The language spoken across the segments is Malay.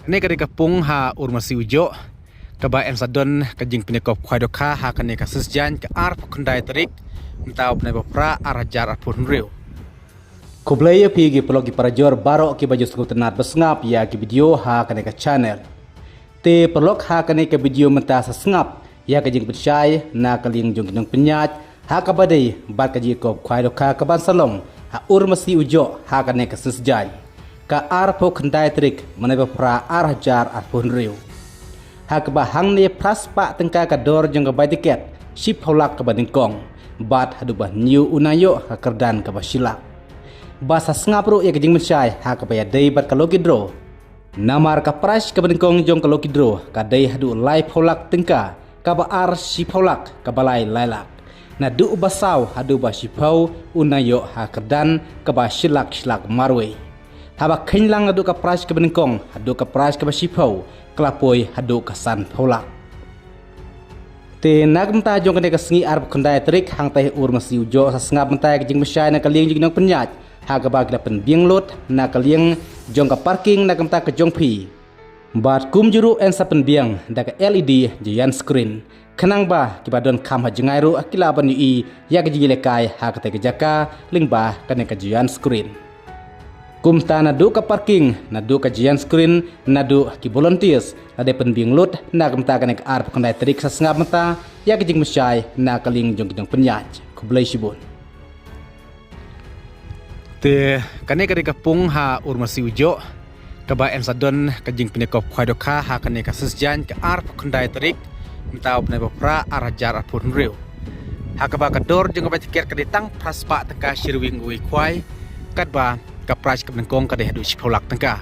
Ini ketika pung ha urmasi ujo kaba en sadon kajing pinekop kwai doka ha kane kasus jan ke ar pukundai terik mentau pnai bapra arajar apun riu. Kublaya pigi pelogi parajor barok ki baju sekut tenat besngap ya ki video ha kane ka channel. Te pelok ha kane ka video menta sesngap ya kajing percaya na kaling jong kinong penyat ha ka badai bat kaji kop kwai doka ka ban salong ha urmasi ujo ha kane kasus jan ka ar pukundai terik menai bapra arajar apun riu. Hak bahang ni praspa tengka kador jeng kebai tiket ship holak ke badingkong bat hadubah new unayo hakerdan ke basilak basa sengapru ya kejing mencai hak baya day bat kalokidro namar ka price ke badingkong jong kalokidro kadai hadu live holak tengka kabar ship holak ke balai lailak na du basau hadubah ship hau unayo hakerdan ke basilak silak marwe haba khinlang adu ka price ke badingkong hadu ka price ke ship hau kelapoi hadu kasan pholak te nagmta jong kene kasngi arb khandai trik hang teh ur masi ujo sa sngap mentai jing mesyai na kalieng jing nang penyat ha ka bag lapen bieng lot na kalieng jong ka parking nagmta ke jong phi bat kum juru en sapen bieng da ka LED jian screen khanang ba ki badon kham ha jingai ru akila ban i ya ka jile kai ha ka te ka jaka ling ba kane ka jian screen kumta nadu ka parking nadu ka jian screen nadu ki volunteers ade penbing lut na kamta kanek arp kandai trik sa sngap mata ya kijing mesyai na kaling jong kidong penyaj kublai sibun Te kane ketika pung ha urmasi ujo kaba en sadon kajing pinekop kwai doka ha kane kasus jan ke arp kandai trik mentau pnai bapra arajar apun riu ha kaba kador jong ka tiket kaditang praspa tengka shirwing ui kwai kadba ka price kong ka de hadu shipolak tangka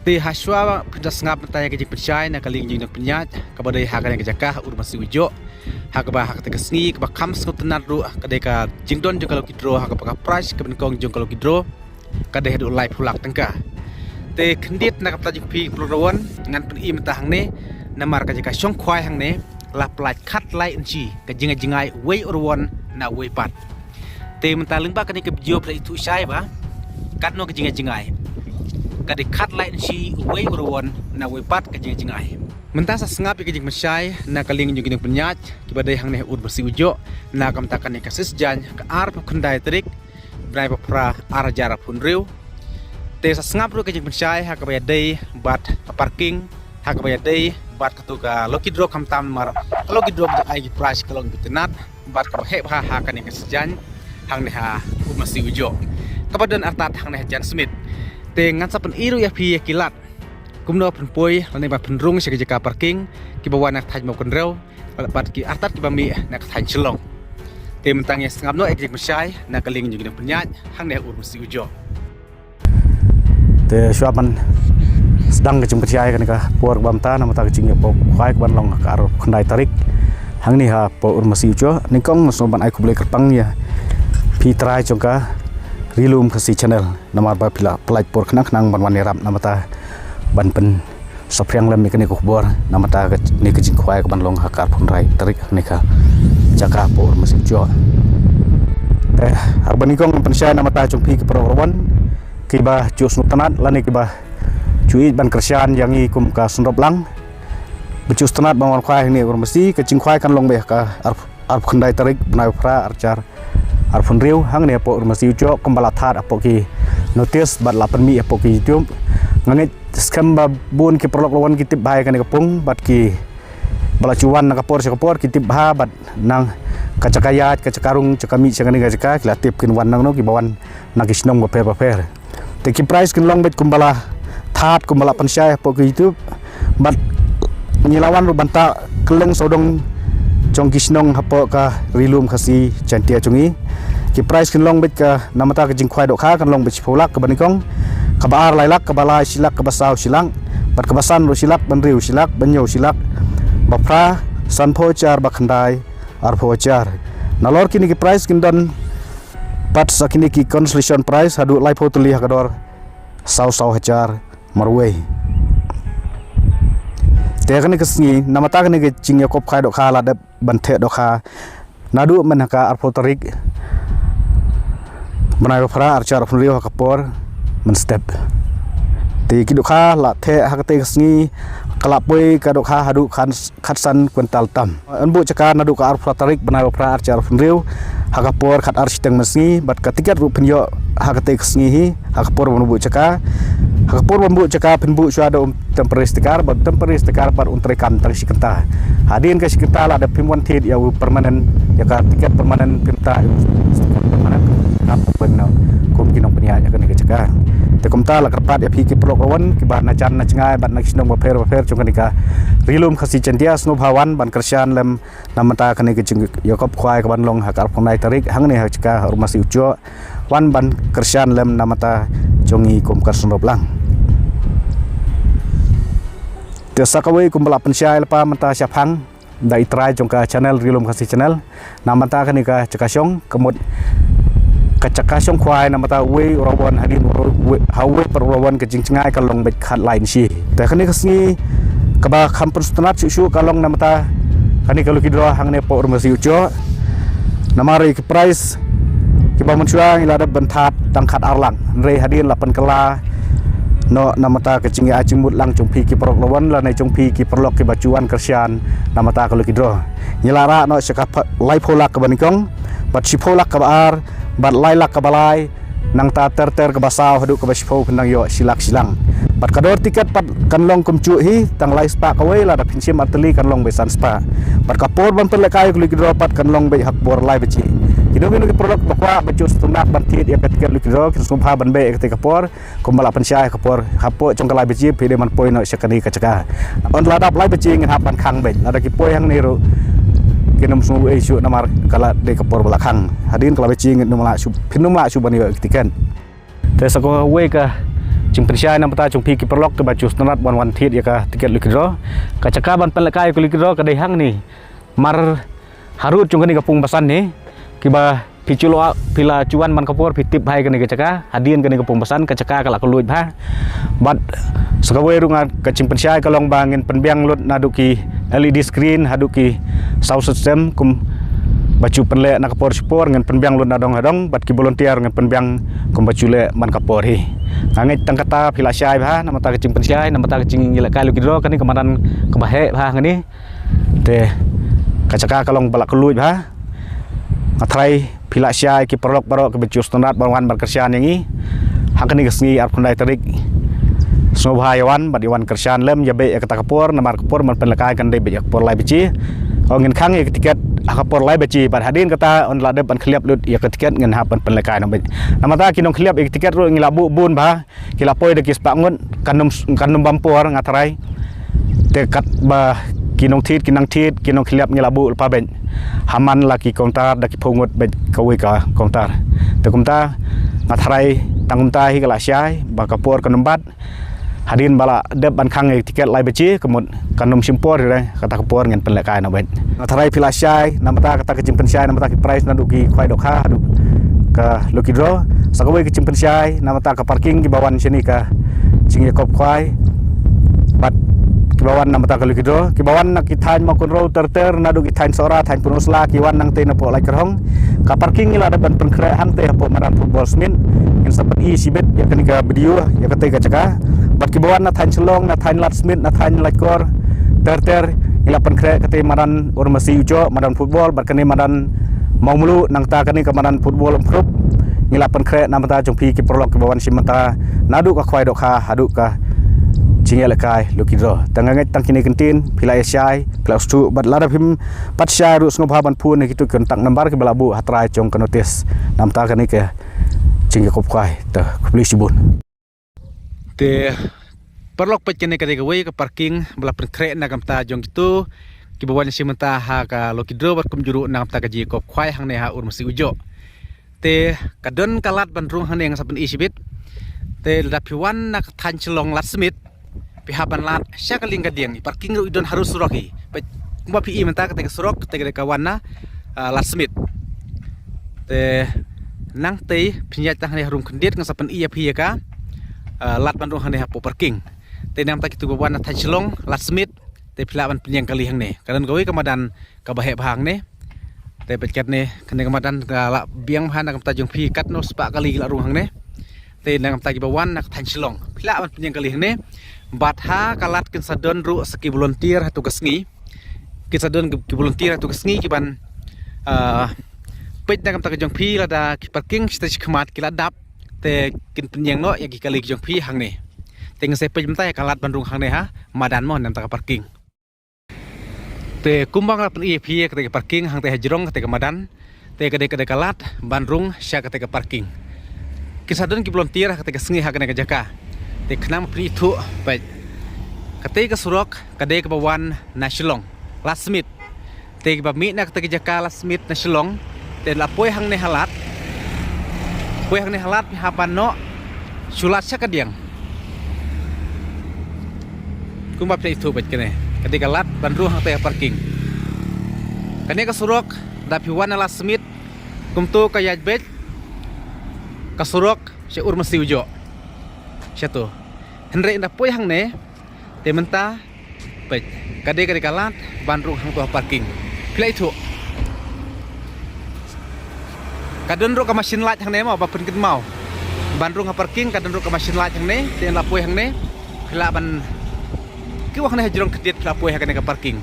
te haswa pindas ngap tanya ke percaya na kaling jing penyat ka badai ha ka jaka urmasi ujo ha ka ba ha ka sngi ka kham skut tenat ru ka de ka jingdon jong kalau kidro ha ka price kong jong kalau kidro ka de hadu live polak tangka te khendit na ka jing pi pulrawan ngan pen i mata hang ne namar ka jaka syong khwai hang ne la plat khat lai unchi ka jingai wei urwan na wei pat te menta lengba ka ni ke video play itu syai ba kat no kejingai kadi kat lain si wei urwan na wei pat kejingai menta sa sngap kejing mesyai na kaling jung kiding penyat kibadai hang ne ur bersih ujo na kam takan ne kasis jan ka ar khandai trik brai pra arajar pun riu te sa sngap ru kejing mesyai ha ka bayadai bat parking ha ka bayadai bat katuka lokidro kam tam mar lokidro ai price kalong bitenat bat ka he ha ka ne kasis jan hang ne ha ur bersih ujo kabadan artat hang ne jan smith te ngan sapen iru ya pi kilat kumno pen poi lane ba penrung se jaka parking ki bawa nak thaj mo konreu bat ki artat ki bami nak thaj chelong te mentang ya ngam no ek mesyai nak kaling jung penyat hang ne ur mesti ujo te swapan sedang kecing percaya kan ka por bamta nama ta kecing pok khai ban long ka ar khandai tarik hang ni ha po ur mesti ujo ningkong so ban ai ku boleh kerpang ya pi trai jongka rilum kasi channel nama ba pila pelaj por knang ban wan ram nama ta ban pen sopriang lem ni ko bor nama ta ni kejing khwai ban long hakar phun rai tarik ni ka jaka por mesin jo arbani kong pen sya nama ta jongpi ke program ki ba jus nutanat lani ki ba cui ban kersian yang i kum ka sunrop lang becus tanat ban wan khwai ni mesti kejing khwai kan long be ka ar khandai tarik banai pra arcar arfun riu hang ne po urmasi ujo kembala thar apo ki notice bat lapan mi apo ki youtube ngange skam ba bun ki prolog lawan ki tip bahai kan kapung bat ki bala cuan na kapor ki tip bah bat nang kacakayat kacakarung cakami cakani gajaka ki latip kin wan nang no ki bawan nagisnong ba per te ki price kin long bet kumbala that kumbala pansai apo ki youtube bat nyilawan ru banta keleng sodong jong kisnong hapo ka rilum khasi chantia chungi ki price kin long bet ka namata ka jing khwai do kha kan long bet pholak ka banikong ka bar lailak ka balai silak ka basau silang bat ka basan ro silak ban riu silak ban yo silak bapra san pho char bakhandai ar pho char nalor kini ki price kin don pat sakini ki consolation price hadu lai pho tuli hakador sau hajar marwei te kan ke sngi namata kan ke jing yakop khai do kha la de banthe do kha nadu manaka arpotarik banai phra archar phunrio kapor men step Ti kidukha la the hakate sngi kalapoi kadukha hadu khatsan kuental tam. Anbu caka nadu ka arf tarik benai pra arcar funriu hakapor khat architeng mesngi bat katikat ru penyo hakate sngi hi hakapor menbu caka hakapor menbu caka penbu suada temperistikar bat temperistikar par untrekan tang sikenta. Hadin ke sikenta la ada pimuan tid ya permanen ya ka tiket permanen pinta permanen apa benar kum kinong penia ya kan ke caka. Tekomta la kerpat ya piki pelok rawan kibat na chan na cengai bat na kisnong baper cung kanika rilum khasi chandia snow bhawan ban kersian lem namata kani ke jing yakop khwai kaban long hakar phonai tarik hangni hakka rumasi ujo wan ban kersian lem namata jongi kum karsnop lang te sakawai kum bala pensyai lepa mata syapang dai try jongka channel rilum khasi channel namata kani ka cakasyong kemud kacakasong kwai namata we rawan hadin hawe perlawan kejing cengai kalong bet khat lain si te kani kesni kaba kampun stanat susu kalong namata kani kalau kidro hangne po urmasi ujo namari ke price kiba mensuang ilada bentat tangkat arlang re hadin lapan kala no namata kejing acimut lang jongpi ki perlawan la nai jongpi ki perlok ki bacuan kersian namata kalau kidro nyelara no sekap lai polak ke banikong bat sipolak ke bar bat lailak ke balai nang ta ter ke basau hadu ke baspo kendang yo silang bat kador tiket pat kanlong kumcu hi tang lai spa kawai la da pinsim ateli kanlong besan spa bat kapor ban perlekai kulik dro pat kanlong be hak bor lai beci kino ki produk bakwa bacur stunak ban tit ya petiket lik dro kin sumha ban be ketika kapor kumbala pensyai kapor hapo cong kalai beci pede man poi no sekani kacaka on ladap lai beci ngin hapan khang be ada ki poi hang niru kinum semua isu namar kala de kapor belakang hadin kala becing numla sub pinumla subani ketikan tesako we ka jingpensyai namata jungpi ki perlok ke baju standard wan tit ya ka tiket likidro kacaka ban pelekai ku likidro ka dehang ni mar harut jungkani kapung basan ni kiba piculo pila cuan man kapor pitip hai kani kacaka hadin kani kapung basan kacaka kala keluit ba bat sakawe runga kacingpensyai kalong bangin penbiang lut naduki LED screen haduki sound system kum baju penle nak kapor support ngan penbiang lut nadong hadong bat ki volunteer ngan penbiang kum baju le man kapor hi ngangit tangkata pila syai ba namata kacingpensyai namata kacing yela kalu kidro kani kemadan kebahe ba ngani te kacaka kalong balak keluit ba atrai pila syai ki perlok barok ke baju standard bawan berkersian yangi hakani kesngi arpundai tarik Snobhayawan bat iwan kersian lem jabe kata kapor namar kapor man penlekai kan de be kapor lai beci ngin khang ya tiket kapor lai beci bat hadin kata on lade ban khliap lut ya tiket ngin hapan penlekai namata kinong khliap tiket ru ngilabu bun ba kilapoi de kis pangun kanum bampor ngatarai tekat ba kinong tit kinong khliap ngilabu pa ben haman laki kontar daki pungut be kawi ka kontar te kumta ngatarai tangumta hi kala syai ba kapor kanumbat hadin bala deb ban khang tiket lai beci kemud kanum simpor re kata kapor ngen penlekai na ben ngatai pila syai namata kata kecimpen syai namata ki price naduki khwai dokha adu ka lokidro sakawe kecimpen syai namata ka parking ki bawan sini ka jingi kop khwai bat ki bawan namata ka lokidro ki bawan nak ki thain ma kun ro ter nadu ki thain sora thain punusla ki wan nang te na po lai kerhong ka parking ila ban penkre hang te po maran football smin in sabat i sibet ya kenika video ya kate ka caka bat ki bawan na thain chelong na thain lat smith na thain laikor ter ila penkre kate maran urmasi ujo maran football bat kene maran mau mulu nang ta kene ka maran football emprup ila penkre namata jongpi ki perlok ki bawan simata nadu ka khwai dokha hadu ka cingel kai lokidro tanganget tangkini kentin pila syai pila stu bat lara phim pat syai ru snobha ban phun kitu kontak nambar ke balabu hatrai chong kanotis namta kani ke cingel kop kai ta kubli sibun te perlok pet kene kade gawe ke parking bala penkre na kamta jong kitu ki bawan simenta ha ka lokidro bat kum juru na kamta ka ji kop khwai hang ne ha urmasi ujo te kadon kalat bandrung hang ne yang saben isibit te dapiwan nak than chelong lat smith pihapan lat syakaling kadiang parking ru idon harus suroki ba pi menta ketika surok ketika kawana lat smith te nang te pinyat tang ne harum kendit ngasapen iya pi ka lat bandung hang ne hapo parking te nam tak itu bawan than chelong lat smith te pilaban pinyang kali hang ne kadan gawe kamadan ka bahe bahang ne te petkat ne kene kamadan ka biang bahan kam tajung pi kat no spa kali la rung hang ne te nang tagi bawan nak than Shillong pila ban penyang kali ne batha kalat kin sadon ru saki volunteer hatu kasngi kin sadon ki volunteer hatu kasngi ki ban pej nang tagi jong phi lada ki parking stage khmat ki ladap te kin penyang no ya ki kali jong phi hang ne te ngasai pej mta kalat bandung hang ne ha madan mo nan tagi parking te kumbang la pen EP ke parking hang te hajrong ke madan te ke kalat bandung sya ke parking kisadon ki volunteer ke sengi ha ke jaka te khnam pri thu pe ke surok ke bawan nasional lasmit te ba mi na ke jaka lasmit nasional te la poi hang ne halat pi hapan no sulat sya kadiang kumba pri thu pe kene ketika lat bandru hang teh parking kane ka surok dapi wana la smith kumtu ka yajbet ka surok se ur masi ujo syatu henre inda poi hang ne te menta pe ketika lat bandru hang teh parking play itu kadon ro ka mesin lat hang ne mau ba pen kin mau bandru ha parking kadon ro ka mesin lat hang ne te la poi hang ne pila ban ki wak ne hajrong kedit lapoi hakane ka parking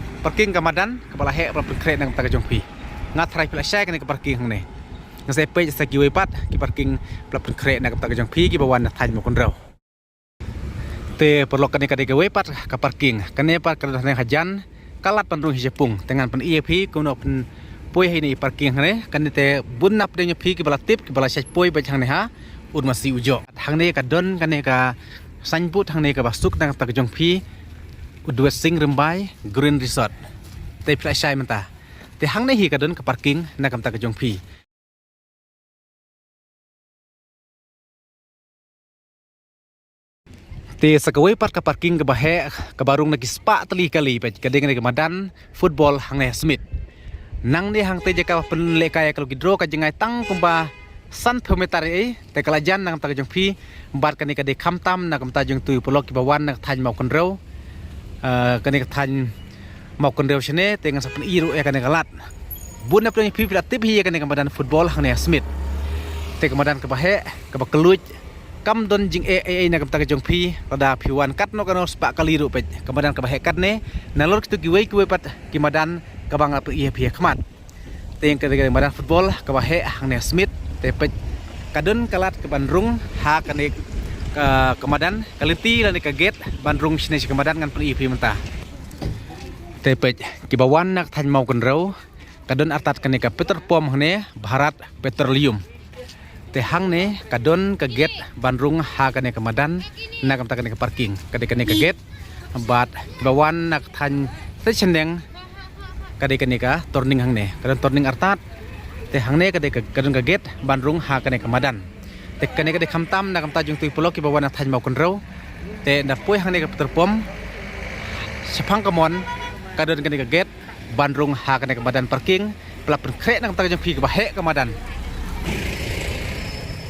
ka madan ka bala he pra kre nang taga jongpi ngat trai pla shay kane ka parking hang ne ngasai pe sa ki wepat ki parking pra kre nang taga jongpi ki bawan na than mo kon raw te perlok kane ka de wepat ka parking kane par ka ne hajan kalat pandrung hijepung dengan pen EP kuno pen poi he ni parking hang ne kane te bun nap de nyopi ki bala tip ki bala shay poi ba hang ne ha ur masi ujo hang ne ka don kane ka sanput hang ne ka basuk nang taga jongpi dua sing rembai green resort te pla shai menta te hang ne hi kadon ka parking na kam ta ka jong phi te sakawai par ka parking ka bahe ka barung na gispa tali kali pe ka deng ne madan football hang ne smith nang ne hang te jaka pen le kaya kalau gidro ka jengai tang kumba san thometar e te kalajan nang ta ka jong phi bar ka ne ka de kham tam na kam ta jong tu polok ki bawan na than mau kon rew kane than mau kon rew chene te ngan sapen iru e kane galat bun na pli pi tip hi kane kamadan football hang ne smith te kamadan ka bahe ka bakeluj kam don jing e na kam ta jong phi pada phiwan kat no kano spa kali ru pe kamadan ka bahe kat ne na lor tu ki wei pat ki madan ka bang pi phi khmat te kane kamadan football ka bahe hang ne smith te pe kadon kalat ke bandrung ha kane kemadan kaliti lan ka gate bandrung sini kemadan ngan pen EP menta tepej ki bawan nak than mau kon rew kadon artat kane ka peter pom hne bharat petroleum te hang ne kadon ka gate bandrung ha kane kemadan nak kam ta kane ka parking kade kane ka gate bat bawan nak than te chendeng kade kane ka turning hang ne kadon turning artat te hang ne kade kadon ka gate bandrung ha kane kemadan te kane ka de kham tam na kam ta jung tu polok ki bawan than mau kon rew te na poi hang ne ka terpom sepang kamon kadon kane ka gate bandrung ha kane ka badan parking pelap kre na kam ta jung phi ka bahe ka madan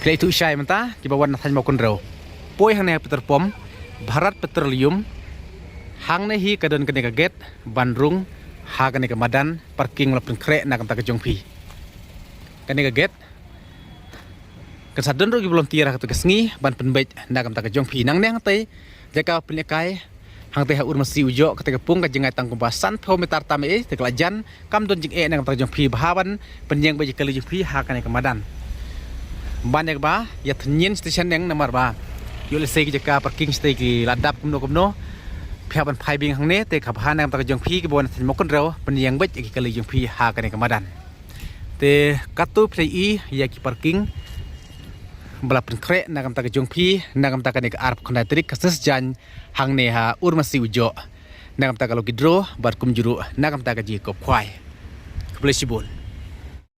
play tu shai menta ki bawan than mau kon rew poi hang ne ka terpom bharat petroleum hang ne hi kadon kane ka gate bandrung ha kane ka madan parking pelap kre na kam ta jung phi kane ka gate kasadon ro ki volunteer ka to kesngi ban penbej na kam ta ka jong phi nang neng te jaka pelekai hang te ha ur masi ujo ka te pung ka jengai tang kumbasan thometar tam e te kelajan kam don jing e na kam ta jong phi bahaban penyeng bej kali jong phi ha ka ne kamadan banyak ba ya thnyin station neng namar ba yo le sei ki jaka parking stay ki ladap kumno phia ban phai bing hang ne te kha bha na kam ta jong phi ki bon thin mokon rew penyeng bej ki kali jong phi ha ka ne kamadan te katu play i ya ki parking bala pen kre na kam ta jong phi na kam ta ka ne ka arp khonai trik kases jan hang ne ha ur masi ujo na kam ta ka lo gidro bar kum juru na kam ta ka ji ko khwai blesibul